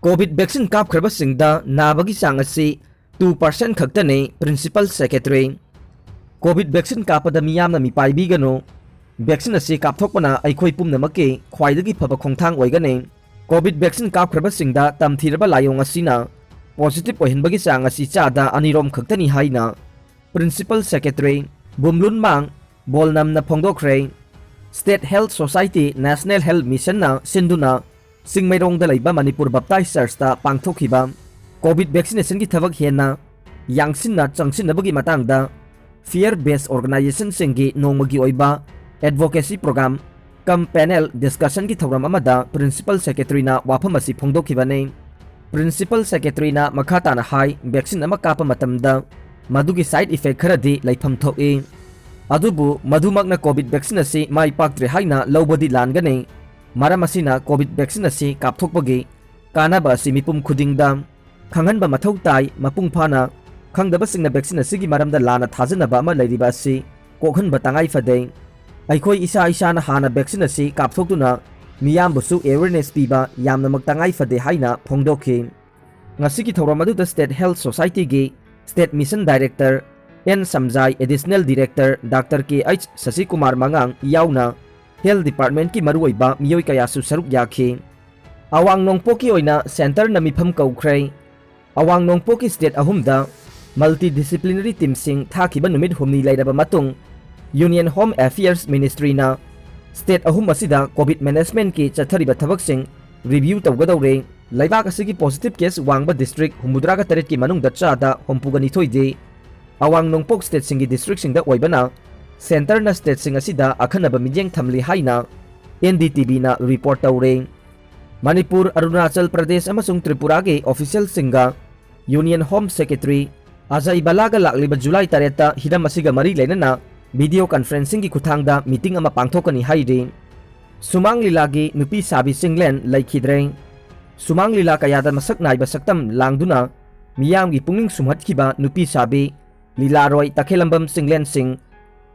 Covid vaccine कापख्रबसिंगदा नाबगी चांग असी 2% खक्तने प्रिंसिपल सेक्रेटरी कोविड वैक्सीन कापदा मियामना मिपाइबिगनो वैक्सीन असी कापथोकपना अइखोइ पुमनमके ख्वाइदगी फब खोंथांग ओइगने कोविड वैक्सीन कापख्रबसिंगदा तमथिरबा लायोंग असिना पॉजिटिव ओहिनबगी चांग असी चादा अनिरोम खक्तनी हाइना प्रिंसिपल सेक्रेटरी बुमलुन मांग बोलनमना फोंदोखरे state health society national health mission ना सिंधुना सिंगमेरोंग लैबा मणिपुर बप्ताइजर्सता पांथोखिबा कोविड वैक्सीनेशन की थबक हेना यांगसिनना चंगसिनबगी मतंगदा फियर बेस्ड ऑर्गेनाइजेशन सिंगी नोंगमगी ओइबा advocacy programme cum panel discussion की थौरम अमदा प्रिंसिपल सेक्रेटरी ना वाफम असी फोंदोखिबने प्रिंसिपल सेक्रेटरी ना मखाताना हाई वैक्सीन अमा कापा मतमदा मधुगी साइड इफेक्ट खरदी लैफम थोए अदुबु मधुमकना कोविड वैक्सीन असी माई पाक्त्रे हाइना लौबदी लानगने मरम असिना कोविड वैक्सीन असी कापथोकपगी कानाबा असी मिपुम खुदिंगदा खंगनबा मथौ ताई मपुंग फाना खंगदबसिंगना वैक्सीन असिगी मरमदा लाना थाजनबा अमा लैरिबा असी कोखनबा तंगाई फदे अइखोइ इसा इसाना हाना वैक्सीन असी कापथोकतुना मियामबुसु अवेयरनेस पीबा यामनमक तंगाई फदे हाइना फोंदोखि ngasi thauram adu state health society की state mission director N Samjai additional director doctor K H Shashi Kumar Mangang याउना हेल्थ डिपार्टमेंट की मरुइबा मियोई कयासु सरुक याखि अवांग नोंगपोकी ओइना सेंटर नमिफम कौख्रै अवांग नोंगपोकी स्टेट अहुमदा मल्टी डिसिप्लिनरी टीम सिंग थाखिबा नुमित हुमनी लैरबा मतुंग यूनियन होम अफेयर्स मिनिस्ट्री ना स्टेट अहुम असिदा कोविड मैनेजमेंट की चथरिबा थबक सिंग रिव्यू तौगदौरे लैबाक असिगी पॉजिटिव केस वांगबा डिस्ट्रिक्ट हुमुद्रागा तरेट की मनुंग चादा होमपुगा निथोइदे अवांग नोंगपोक स्टेट सिंगी डिस्ट्रिक्ट सिंगदा ओइबना सेंटर ना स्टेट सिंग असिदा अखनबा मिजेंग थमली हाइना एनडीटीवी ना रिपोर्ट तौरे मणिपुर अरुणाचल प्रदेश अमसुंग त्रिपुरा के ऑफिशियल सिंगा यूनियन होम सेक्रेटरी अजय बलागा लाक्लिबा जुलाई तरेता हिदम असिगा मरी लेनना वीडियो कॉन्फ्रेंसिंग की खुथांगदा मीटिंग अमा पांगथोकनी हाइरे सुमांग लीलागी नुपी साबी सिंगलेन लैखिद्रे सुमांग लीला कयादा मसक नाइबा सक्तम लांगदुना मियामगी पुंगिंग सुमहतखिबा नुपी साबी Leela Roy Takhelambam Singlen Singh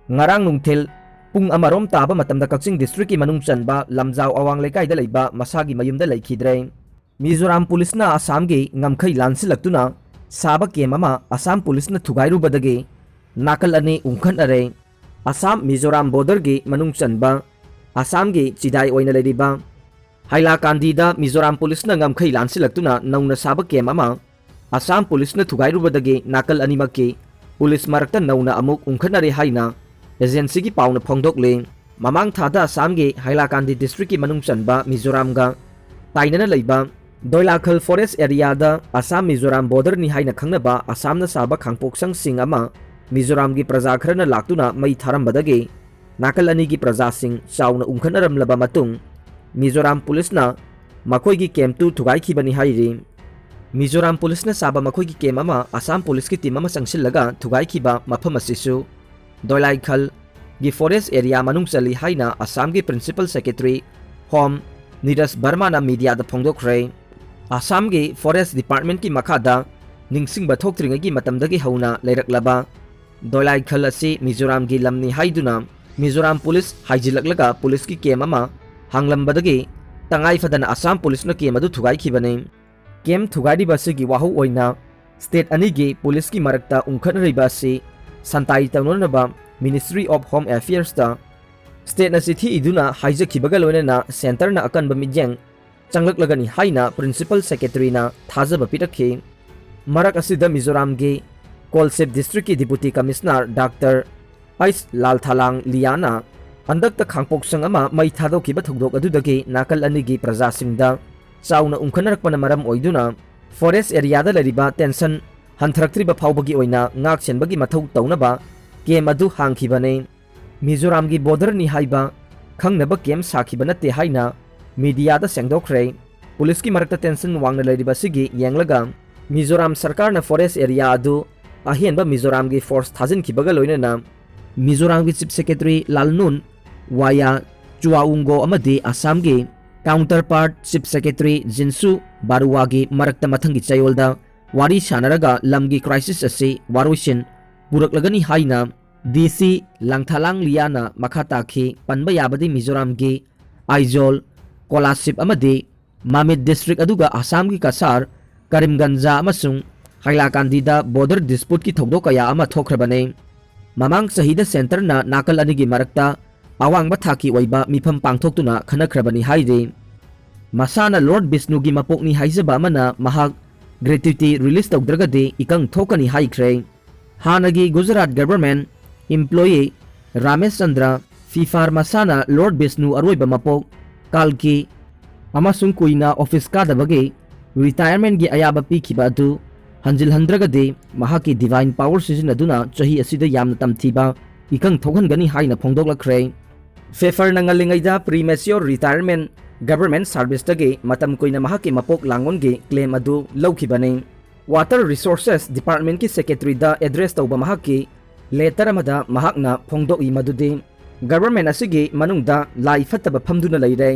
ngarang nungthil pung amarom taba matamda kakching district ki manung chanba lamjau awang lekai da leiba masagi mayum da leikhidre mizoram police na assam ge ngamkhai lansilaktuna saba ke mama assam police na thugairu badage nakal ane ungkhan are assam mizoram border ge manung chanba assam ge chidai oina leriba haila kandi da mizoram police na ngamkhai lansilaktuna nauna saba ke mama assam police na thugairu badage nakal anima ke police marakta nauna amuk ungkhan are haina agency की pound फोंदोकले ममांग थादा Assam के Hailakandi district की मनुंग चनबा मिजोराम गा ताइनना लैबा दोइलाखल forest area दा Assam Mizoram border नि हाइना खंगनबा असम न साबा खांगपोक्संग सिंग अमा मिजोराम की प्रजा खरना लाक्तुना मई थारमबदगे नाकल अनि की प्रजा सिंग चाउना उंखनरमलबा मतुंग मिजोराम पुलिस ना मखोई की कैम्प तु थुगाई खिबनी हाइरे मिजोराम पुलिस न साबा मखोई की कैम्प अमा असम पुलिस की टीम अमा संगसिलगा थुगाई खिबा मफम असिसु दोइलाइखल की फॉरेस्ट एरिया मनुंग चली हाइना असम की principal secretary home Neeraj Verma ना मीडिया दा फोंदोखरे असम की फॉरेस्ट डिपार्टमेंट की मखादा निंगसिंग बथोक्त्रिंग की मतमदगी हौना लेरकलबा दोइलाइखल असि मिजोराम की लमनी हाइदुना मिजोराम पुलिस हाइजिलकलगा पुलिस की केम अमा हांगलंबदगी तंगाई फदना असम पुलिस न केम अदु थुगाई खिबने केम थुगाई बसगी वाहु ओइना स्टेट अनि की पुलिस की मरकता उंखनरिबा असि संताई तौननबा मिनिस्ट्री ऑफ होम अफेयर्स ता स्टेट न सिथि इदुना हाइजखिबगा लोइना सेंटर न अकनब मिजेंग चंगलकलगनी हाइना प्रिंसिपल सेक्रेटरी ना थाजब पिरखे मरक असिदा मिजोराम के कोलसेप डिस्ट्रिक्ट की डिप्यूटी कमिश्नर डॉक्टर आइस लालथालांग लियाना अंदक खांगपोक्संग अमा मई थादोखिबा थौदोक अदुदगे नाकल अनिगी प्रजासिंगदा चाउना उंखनरकपना मरम ओइदुना फॉरेस्ट एरिया दा लरिबा टेंशन हंथरक्त्रिबा फाउबगी ओइना ngak chenbagi mathau taunaba kem adu hangkhibane Mizoram की बॉर्डर नि हाइबा खंगनबा केम साखिबा नते हाइना मीडिया दा सेंगदोखरे पुलिस की मरकता टेंशन वांगना लरिबा सिगी येंगलगा मिजोराम सरकार ना फॉरेस्ट एरिया अदु अहेनबा मिजोराम की फोर्स थाजिन खिबगा लोइना मिजोराम की चीफ सेक्रेटरी लालनुन वाया चुआउंगो अमदे असम के काउंटर पार्ट चीफ सेक्रेटरी जिनसु बारुवा की मरकता मथंगी चयोलदा वारी सानरगा लमगी क्राइसिस असे वारोइसिन पुरकलगनी हाइना डीसी लंगथालांग लियाना मखा ताखी पनबा याबदी मिजोराम की Aizawl कोलासिप अमदे Mamit district aduga Assam ki Kasar Karimganja amasung Hailakandida border dispute ki thokdok kaya ama thokrabane mamang sahida center na nakal anigi marakta awangba thaki oiba mifam pangthoktuna khanakrabani haide masana Lord Vishnu gi mapokni haijaba amana mahak gratuity release tawdragade ikang thokani haikre hanagi Gujarat government employee Ramesh Chandra Fifar masana Lord Vishnu aroiba mapok kalki amasung kuina office kadabage retirement gi ayaba pikhiba adu hanjil handragade mahaki divine power sizinaduna chahi asida yamna tamthiba ikang thokangani haina phongdoklakre Fefer nangalingaida premature retirement government service tage matam koina mahaki mapok langon ge claim adu lawkhibane water resources department ki secretary da address tawba mahaki letter amada mahakna phongdoi madude government asigi manungda lai fataba phamduna leire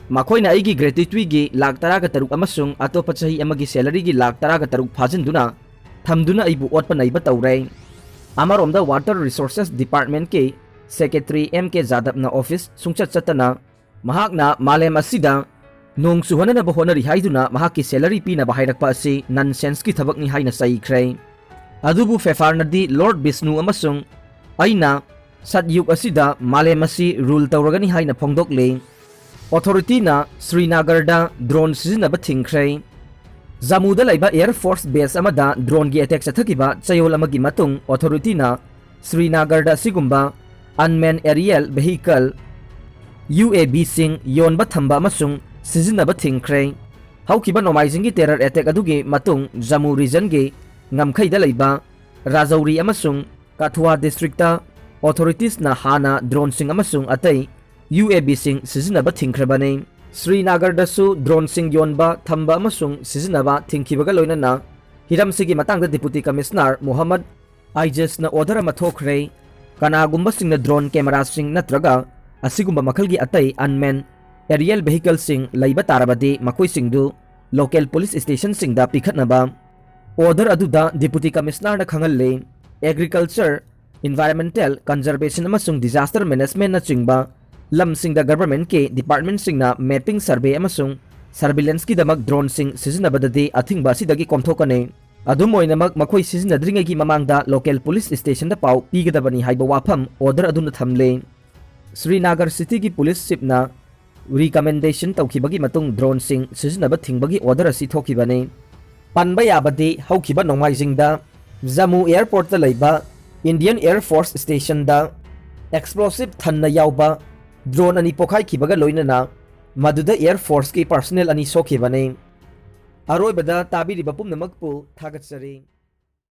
makoina aigi gratuity gi lakh 13 amasung atopa chahi amagi salary gi lakh 13 phajinduna thamduna aibu otpa naiba tawre amaromda water resources department ke secretary MK Jadab na office sungchat chatana mahakna malem asida nong suhana ba honari haiduna mahaki salary pina bahairakpa asi nonsense ki thabak ni haina saikre adubu fefar nadi Lord Vishnu amasung aina satyug asida malem asi rule tawragani haina phongdokle authority na Srinagar da drone sizinaba thingkhre Jammu da laiba Air Force base amada drone gi attack chathakiba chayol amagi matung authority na Srinagar da sigumba unmanned aerial vehicle UAV sing yonba thamba amasung sizinaba thingkhre haukiba nomaijing gi terror attack adugi matung Jammu region gi ngamkhaida laiba Rajouri amasung Kathua district ta authorities na hana drone sing amasung atai UAV sing sizinaba thingkhrebane Srinagar dasu drone sing yonba thamba amasung sizinaba thingkhibaga loinana hiramsigi matangda deputy commissioner Muhammad Aijaz na order ama thokre kanagumba singna drone camera sing natraga asigumba makhalgi atai unmanned aerial vehicle sing laiba tarabadi makoi singdu local police station singda pikhatnaba order aduda deputy commissioner na khangalle agriculture environmental conservation amasung disaster management na chingba lam singda government ke department singna mapping survey amasung surveillance ki damak drone sing sizinabadadi athingba sidagi komthokane adumoinamak makhoi sizinadringai gi mamangda local police station da pau pigadabani haiba wafam order aduna thamle Srinagar city ki police chief na recommendation tawkhibagi matung drone sing sizinaba thingbagi order asi thokibane panba yabadi haukiba nongmaijingda Jammu airport da laiba Indian Air Force station da explosive thanna yauba drone ani pokhai khibaga loinana maduda Air Force ki personnel ani sokhibane aroi bada tabiri bapum namakpu thagatsari